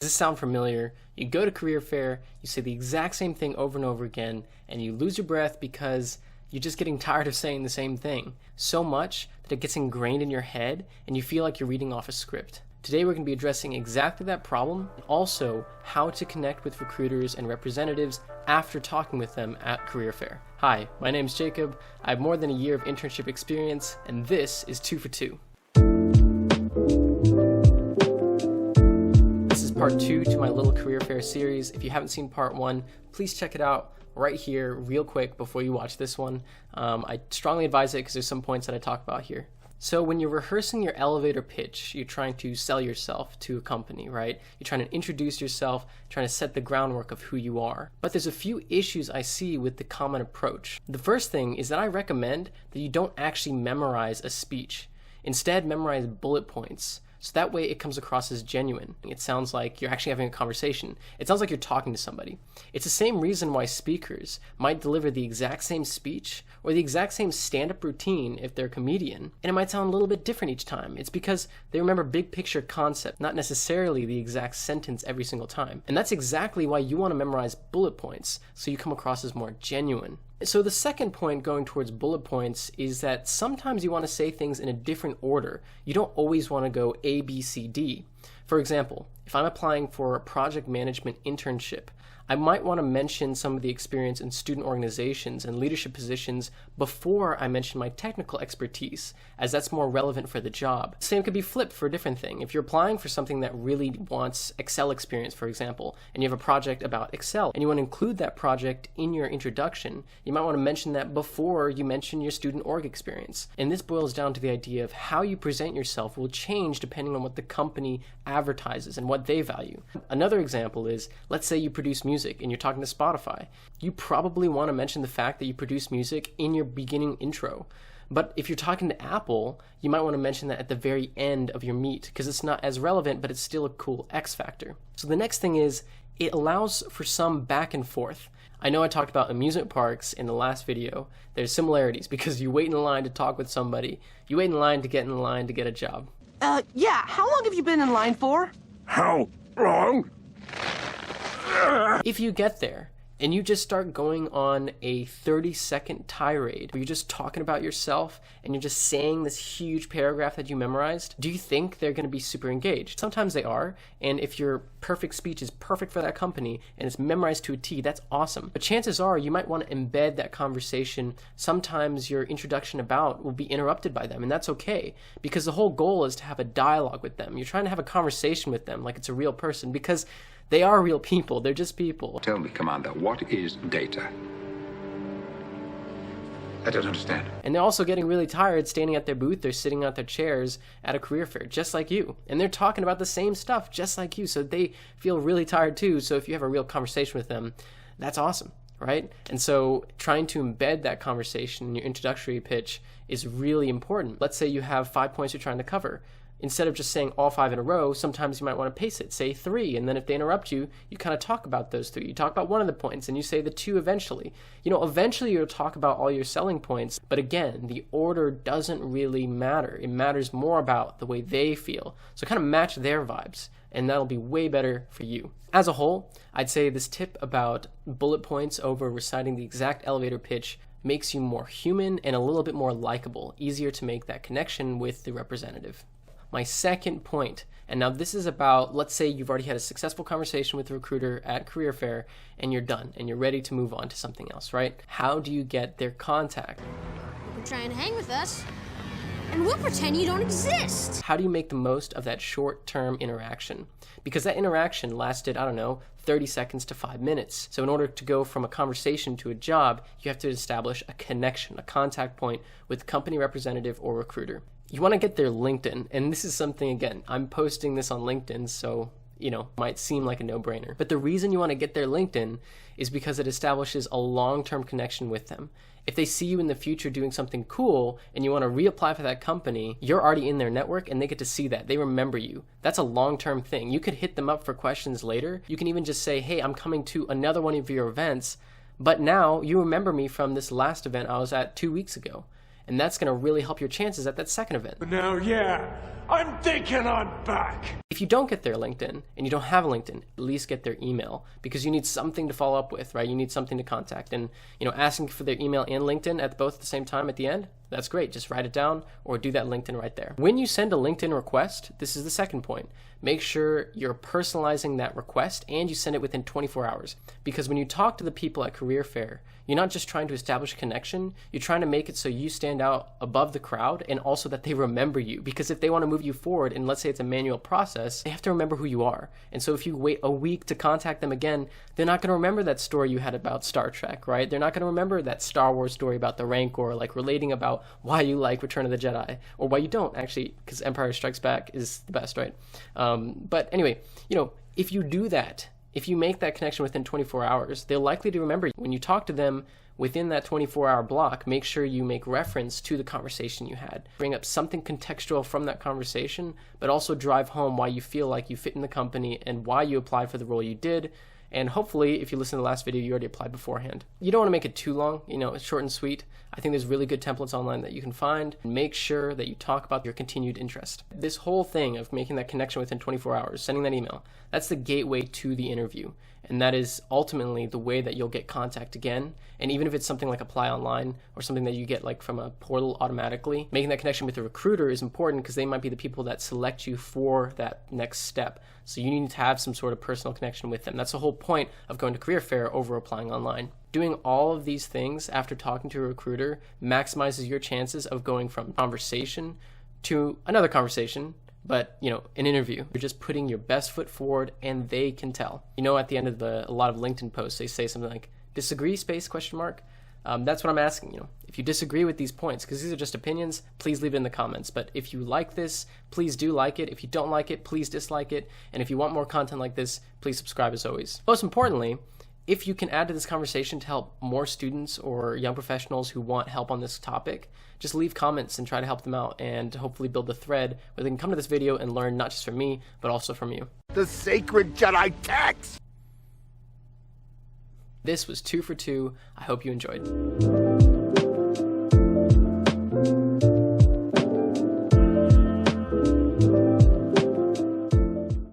this sound familiar? You go to career fair, you say the exact same thing over and over again, and you lose your breath because you're just getting tired of saying the same thing so much that it gets ingrained in your head and you feel like you're reading off a script. Today we're going to be addressing exactly that problem, and also how to connect with recruiters and representatives after talking with them at career fair. Hi, my name's Jacob. I have more than a year of internship experience, and this is 2 for 2. This is part 2 to my little career fair series. If you haven't seen part 1, please check it out right here real quick before you watch this one. I strongly advise it because there's some points that I talk about here. So when you're rehearsing your elevator pitch, you're trying to sell yourself to a company, right? You're trying to introduce yourself, trying to set the groundwork of who you are. But there's a few issues I see with the common approach. The first thing is that I recommend that you don't actually memorize a speech. Instead, memorize bullet points. So that way it comes across as genuine. It sounds like you're actually having a conversation. It sounds like you're talking to somebody. It's the same reason why speakers might deliver the exact same speech or the exact same stand-up routine if they're a comedian, and it might sound a little bit different each time. It's because they remember big picture concept, not necessarily the exact sentence every single time. And that's exactly why you want to memorize bullet points, so you come across as more genuine. So the second point going towards bullet points is that sometimes you want to say things in a different order. You don't always want to go A, B, C, D. For example, if I'm applying for a project management internship, I might want to mention some of the experience in student organizations and leadership positions before I mention my technical expertise, as that's more relevant for the job. Same could be flipped for a different thing. If you're applying for something that really wants Excel experience, for example, and you have a project about Excel, and you want to include that project in your introduction, you might want to mention that before you mention your student org experience. And this boils down to the idea of how you present yourself will change depending on what the company advertises and what they value. Another example is, let's say you produce music and you're talking to Spotify. You probably want to mention the fact that you produce music in your beginning intro. But if you're talking to Apple, you might want to mention that at the very end of your meet because it's not as relevant, but it's still a cool X factor. So the next thing is, it allows for some back and forth. I know I talked about amusement parks in the last video. There's similarities because you wait in line to talk with somebody. You wait in line to get in line to get a job. Yeah, how long have you been in line for? How long? If you get there and you just start going on a 30-second tirade where you're just talking about yourself and you're just saying this huge paragraph that you memorized, do you think they're going to be super engaged? Sometimes they are, and if your perfect speech is perfect for that company and it's memorized to a T, that's awesome. But chances are you might want to embed that conversation. Sometimes your introduction about will be interrupted by them, and that's okay, because the whole goal is to have a dialogue with them. You're trying to have a conversation with them like it's a real person, because they are real people. They're just people. Tell me, Commander, what is data? I don't understand. And they're also getting really tired standing at their booth. They're sitting at their chairs at a career fair, just like you. And they're talking about the same stuff, just like you. So they feel really tired too. So if you have a real conversation with them, that's awesome, right? And so trying to embed that conversation in your introductory pitch is really important. Let's say you have 5 points you're trying to cover. Instead of just saying all 5 in a row, sometimes you might want to pace it. Say 3, and then if they interrupt you, you kind of talk about those 3. You talk about one of the points, and you say the 2 eventually. Eventually you'll talk about all your selling points, but again, the order doesn't really matter. It matters more about the way they feel. So kind of match their vibes, and that'll be way better for you. As a whole, I'd say this tip about bullet points over reciting the exact elevator pitch makes you more human and a little bit more likable, easier to make that connection with the representative. My second point, and now this is about, let's say you've already had a successful conversation with a recruiter at career fair and you're done and you're ready to move on to something else, right? How do you get their contact? You can try and hang with us, and we'll pretend you don't exist. How do you make the most of that short-term interaction? Because that interaction lasted, 30 seconds to 5 minutes. So in order to go from a conversation to a job, you have to establish a connection, a contact point with company representative or recruiter. You want to get their LinkedIn, and this is something, again, I'm posting this on LinkedIn, so, might seem like a no-brainer. But the reason you want to get their LinkedIn is because it establishes a long-term connection with them. If they see you in the future doing something cool and you want to reapply for that company, you're already in their network and they get to see that. They remember you. That's a long-term thing. You could hit them up for questions later. You can even just say, hey, I'm coming to another one of your events, but now you remember me from this last event I was at 2 weeks ago. And that's going to really help your chances at that second event. Now, yeah, I'm thinking I'm back. If you don't get their LinkedIn and you don't have a LinkedIn, at least get their email, because you need something to follow up with, right? You need something to contact. And, asking for their email and LinkedIn at both at the same time at the end, that's great. Just write it down or do that LinkedIn right there. When you send a LinkedIn request, this is the second point. Make sure you're personalizing that request and you send it within 24 hours. Because when you talk to the people at Career Fair, you're not just trying to establish a connection, you're trying to make it so you stand out above the crowd and also that they remember you. Because if they want to move you forward, and let's say it's a manual process, they have to remember who you are. And so if you wait a week to contact them again, they're not going to remember that story you had about Star Trek, right? They're not going to remember that Star Wars story about the Rancor, like relating about why you like Return of the Jedi, or why you don't, actually, because Empire Strikes Back is the best, right? But anyway, if you do that, if you make that connection within 24 hours, they're likely to remember you. When you talk to them within that 24-hour block, make sure you make reference to the conversation you had. Bring up something contextual from that conversation, but also drive home why you feel like you fit in the company and why you applied for the role you did. And hopefully, if you listen to the last video, you already applied beforehand. You don't want to make it too long, it's short and sweet. I think there's really good templates online that you can find. Make sure that you talk about your continued interest. This whole thing of making that connection within 24 hours, sending that email, that's the gateway to the interview. And that is ultimately the way that you'll get contact again. And even if it's something like Apply Online or something that you get like from a portal automatically, making that connection with the recruiter is important because they might be the people that select you for that next step. So you need to have some sort of personal connection with them. That's the whole point of going to Career Fair over applying online. Doing all of these things after talking to a recruiter maximizes your chances of going from conversation to another conversation, but an interview. You're just putting your best foot forward and they can tell. At the end of a lot of LinkedIn posts, they say something like, disagree, ? That's what I'm asking, if you disagree with these points, because these are just opinions, please leave it in the comments. But if you like this, please do like it. If you don't like it, please dislike it. And if you want more content like this, please subscribe as always. Most importantly, if you can add to this conversation to help more students or young professionals who want help on this topic, just leave comments and try to help them out and hopefully build a thread where they can come to this video and learn not just from me, but also from you. The sacred Jedi text! This was 2 for 2. I hope you enjoyed.